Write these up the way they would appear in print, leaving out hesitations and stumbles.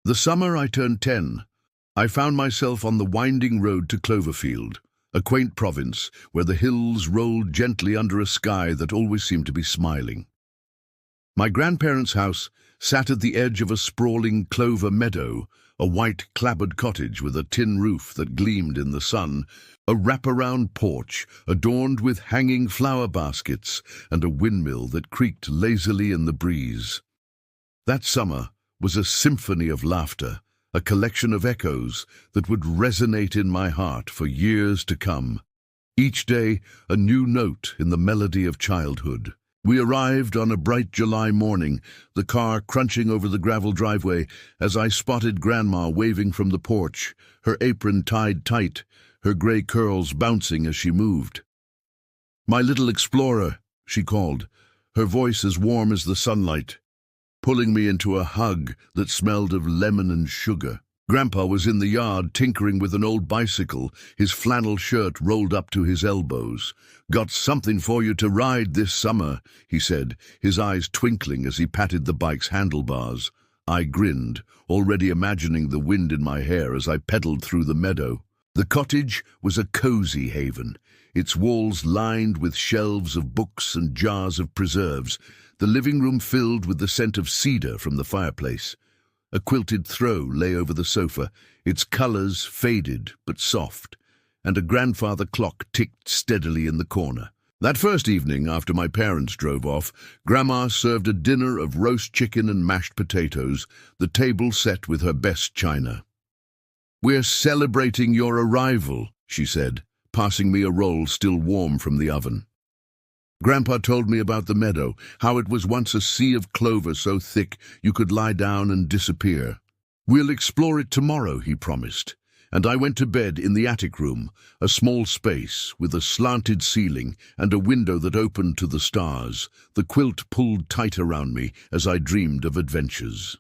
The summer I turned 10, I found myself on the winding road to Cloverfield, a quaint province where the hills rolled gently under a sky that always seemed to be smiling. My grandparents' house sat at the edge of a sprawling clover meadow, a white clapboard cottage with a tin roof that gleamed in the sun, a wraparound porch adorned with hanging flower baskets, and a windmill that creaked lazily in the breeze. That summer was a symphony of laughter, a collection of echoes that would resonate in my heart for years to come. Each day, a new note in the melody of childhood. We arrived on a bright July morning, the car crunching over the gravel driveway as I spotted Grandma waving from the porch, her apron tied tight, her gray curls bouncing as she moved. "My little explorer," she called, her voice as warm as the sunlight, pulling me into a hug that smelled of lemon and sugar. Grandpa was in the yard tinkering with an old bicycle, his flannel shirt rolled up to his elbows. "Got something for you to ride this summer," he said, his eyes twinkling as he patted the bike's handlebars. I grinned, already imagining the wind in my hair as I pedaled through the meadow. The cottage was a cozy haven, its walls lined with shelves of books and jars of preserves, the living room filled with the scent of cedar from the fireplace. A quilted throw lay over the sofa, its colors faded but soft, and a grandfather clock ticked steadily in the corner. That first evening, after my parents drove off, Grandma served a dinner of roast chicken and mashed potatoes, the table set with her best china. "We're celebrating your arrival," she said, passing me a roll still warm from the oven. Grandpa told me about the meadow, how it was once a sea of clover so thick you could lie down and disappear. "We'll explore it tomorrow," he promised, and I went to bed in the attic room, a small space with a slanted ceiling and a window that opened to the stars, the quilt pulled tight around me as I dreamed of adventures.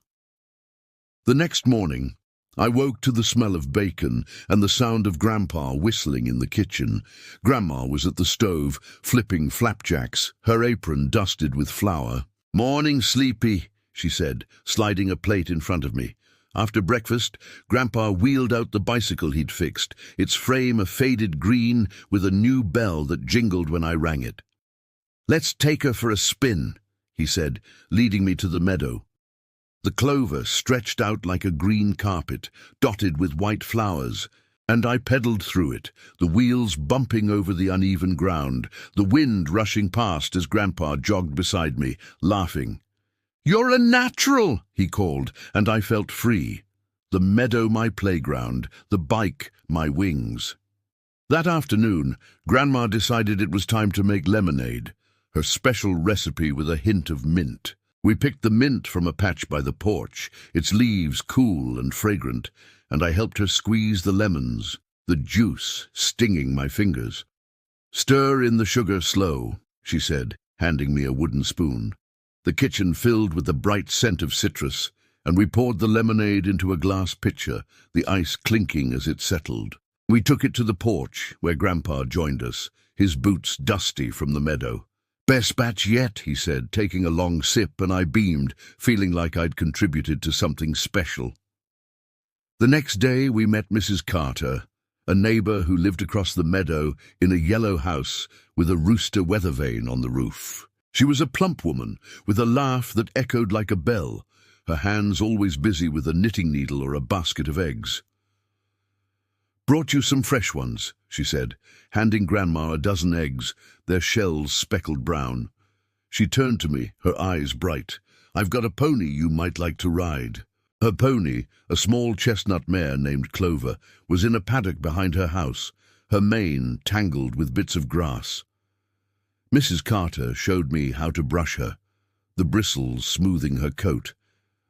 The next morning, I woke to the smell of bacon and the sound of Grandpa whistling in the kitchen. Grandma was at the stove, flipping flapjacks, her apron dusted with flour. "Morning, Sleepy," she said, sliding a plate in front of me. After breakfast, Grandpa wheeled out the bicycle he'd fixed, its frame a faded green with a new bell that jingled when I rang it. "Let's take her for a spin," he said, leading me to the meadow. The clover stretched out like a green carpet, dotted with white flowers, and I pedaled through it, the wheels bumping over the uneven ground, the wind rushing past as Grandpa jogged beside me, laughing. "You're a natural," he called, and I felt free. The meadow my playground, the bike my wings. That afternoon, Grandma decided it was time to make lemonade, her special recipe with a hint of mint. We picked the mint from a patch by the porch, its leaves cool and fragrant, and I helped her squeeze the lemons, the juice stinging my fingers. "Stir in the sugar slow," she said, handing me a wooden spoon. The kitchen filled with the bright scent of citrus, and we poured the lemonade into a glass pitcher, the ice clinking as it settled. We took it to the porch, where Grandpa joined us, his boots dusty from the meadow. "Best batch yet," he said, taking a long sip, and I beamed, feeling like I'd contributed to something special. The next day we met Mrs. Carter, a neighbor who lived across the meadow in a yellow house with a rooster weather vane on the roof. She was a plump woman, with a laugh that echoed like a bell, her hands always busy with a knitting needle or a basket of eggs. "Brought you some fresh ones," she said, handing Grandma a dozen eggs, their shells speckled brown. She turned to me, her eyes bright. "I've got a pony you might like to ride." Her pony, a small chestnut mare named Clover, was in a paddock behind her house, her mane tangled with bits of grass. Mrs. Carter showed me how to brush her, the bristles smoothing her coat,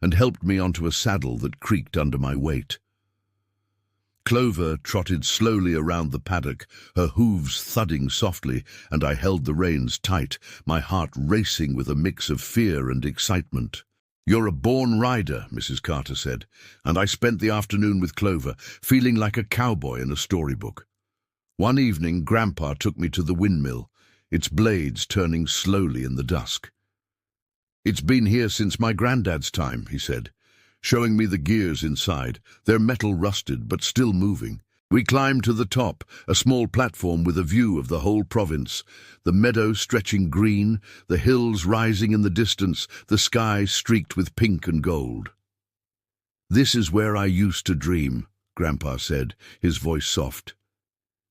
and helped me onto a saddle that creaked under my weight. Clover trotted slowly around the paddock, her hooves thudding softly, and I held the reins tight, my heart racing with a mix of fear and excitement. "You're a born rider," Mrs. Carter said, and I spent the afternoon with Clover, feeling like a cowboy in a storybook. One evening, Grandpa took me to the windmill, its blades turning slowly in the dusk. "It's been here since my granddad's time," he said. showing me the gears inside, their metal rusted but still moving. We climbed to the top, a small platform with a view of the whole province, the meadow stretching green, the hills rising in the distance, the sky streaked with pink and gold. "This is where I used to dream," Grandpa said, his voice soft.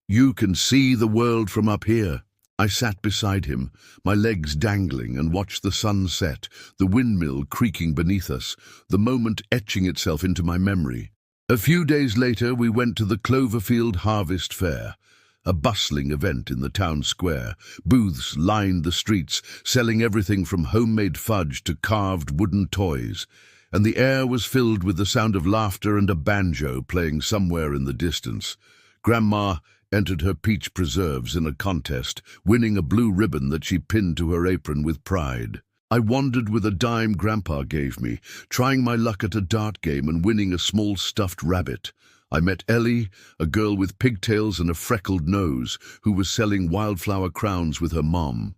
"You can see the world from up here." I sat beside him, my legs dangling, and watched the sun set, the windmill creaking beneath us, the moment etching itself into my memory. A few days later, we went to the Cloverfield Harvest Fair, a bustling event in the town square. Booths lined the streets, selling everything from homemade fudge to carved wooden toys, and the air was filled with the sound of laughter and a banjo playing somewhere in the distance. Grandma entered her peach preserves in a contest, winning a blue ribbon that she pinned to her apron with pride. I wandered with a dime Grandpa gave me, trying my luck at a dart game and winning a small stuffed rabbit. I met Ellie, a girl with pigtails and a freckled nose, who was selling wildflower crowns with her mom.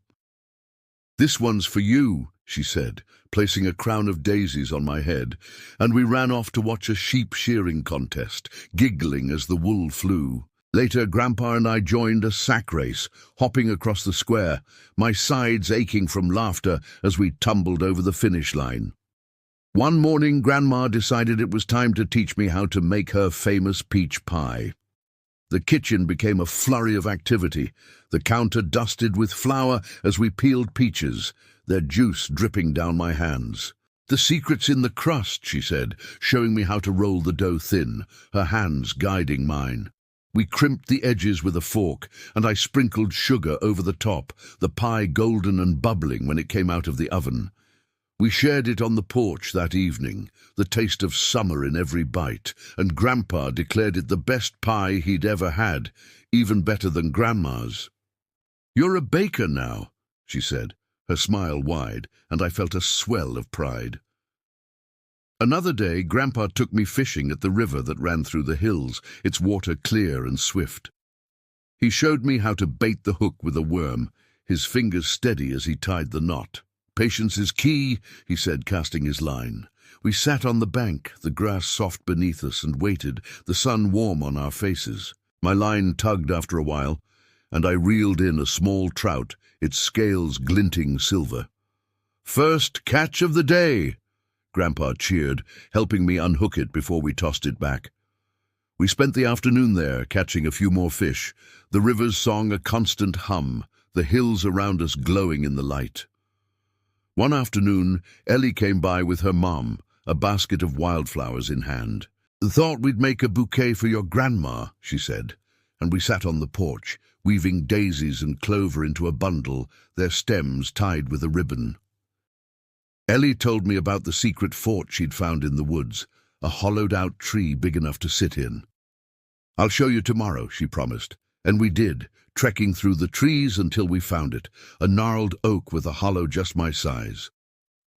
"This one's for you," she said, placing a crown of daisies on my head, and we ran off to watch a sheep shearing contest, giggling as the wool flew. Later, Grandpa and I joined a sack race, hopping across the square, my sides aching from laughter as we tumbled over the finish line. One morning, Grandma decided it was time to teach me how to make her famous peach pie. The kitchen became a flurry of activity, the counter dusted with flour as we peeled peaches, their juice dripping down my hands. "The secret's in the crust," she said, showing me how to roll the dough thin, her hands guiding mine. We crimped the edges with a fork, and I sprinkled sugar over the top, the pie golden and bubbling when it came out of the oven. We shared it on the porch that evening, the taste of summer in every bite, and Grandpa declared it the best pie he'd ever had, even better than Grandma's. "You're a baker now," she said, her smile wide, and I felt a swell of pride. Another day, Grandpa took me fishing at the river that ran through the hills, its water clear and swift. He showed me how to bait the hook with a worm, his fingers steady as he tied the knot. "Patience is key," he said, casting his line. We sat on the bank, the grass soft beneath us, and waited, the sun warm on our faces. My line tugged after a while, and I reeled in a small trout, its scales glinting silver. "First catch of the day!" Grandpa cheered, helping me unhook it before we tossed it back. We spent the afternoon there, catching a few more fish, the river's song a constant hum, the hills around us glowing in the light. One afternoon, Ellie came by with her mom, a basket of wildflowers in hand. "Thought we'd make a bouquet for your grandma," she said, and we sat on the porch, weaving daisies and clover into a bundle, their stems tied with a ribbon. Ellie told me about the secret fort she'd found in the woods, a hollowed-out tree big enough to sit in. "I'll show you tomorrow," she promised, and we did, trekking through the trees until we found it, a gnarled oak with a hollow just my size.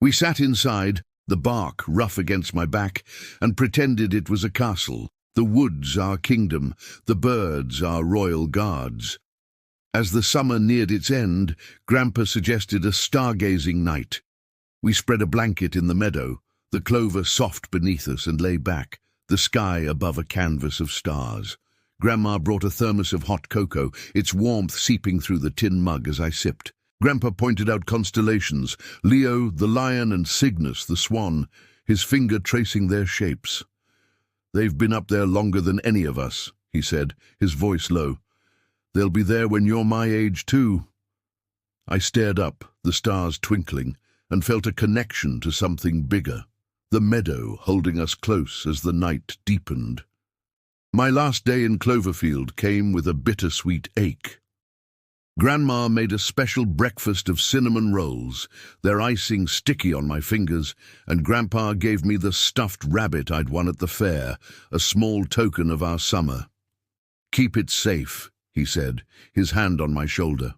We sat inside, the bark rough against my back, and pretended it was a castle, the woods our kingdom, the birds our royal guards. As the summer neared its end, Grandpa suggested a stargazing night. We spread a blanket in the meadow, the clover soft beneath us, and lay back, the sky above a canvas of stars. Grandma brought a thermos of hot cocoa, its warmth seeping through the tin mug as I sipped. Grandpa pointed out constellations, Leo the lion and Cygnus the swan, his finger tracing their shapes. "They've been up there longer than any of us," he said, his voice low. "They'll be there when you're my age too." I stared up, the stars twinkling, and felt a connection to something bigger, the meadow holding us close as the night deepened. My last day in Cloverfield came with a bittersweet ache. Grandma made a special breakfast of cinnamon rolls, their icing sticky on my fingers, and Grandpa gave me the stuffed rabbit I'd won at the fair, a small token of our summer. "Keep it safe," he said, his hand on my shoulder.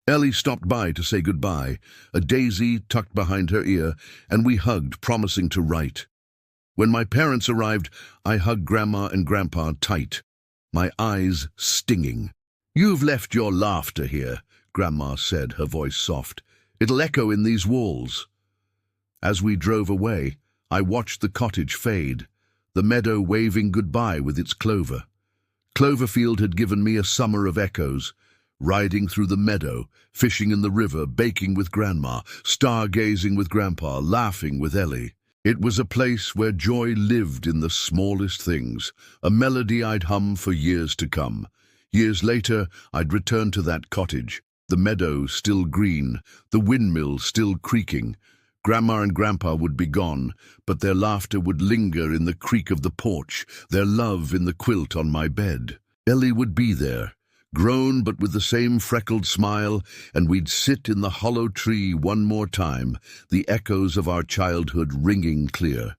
Ellie stopped by to say goodbye, a daisy tucked behind her ear, and we hugged, promising to write. When my parents arrived, I hugged Grandma and Grandpa tight, my eyes stinging. "You've left your laughter here," Grandma said, her voice soft. "It'll echo in these walls." As we drove away, I watched the cottage fade, the meadow waving goodbye with its clover. Cloverfield had given me a summer of echoes, riding through the meadow, fishing in the river, baking with Grandma, stargazing with Grandpa, laughing with Ellie. It was a place where joy lived in the smallest things, a melody I'd hum for years to come. Years later, I'd return to that cottage, the meadow still green, the windmill still creaking. Grandma and Grandpa would be gone, but their laughter would linger in the creak of the porch, their love in the quilt on my bed. Ellie would be there, grown but with the same freckled smile, and we'd sit in the hollow tree one more time, the echoes of our childhood ringing clear.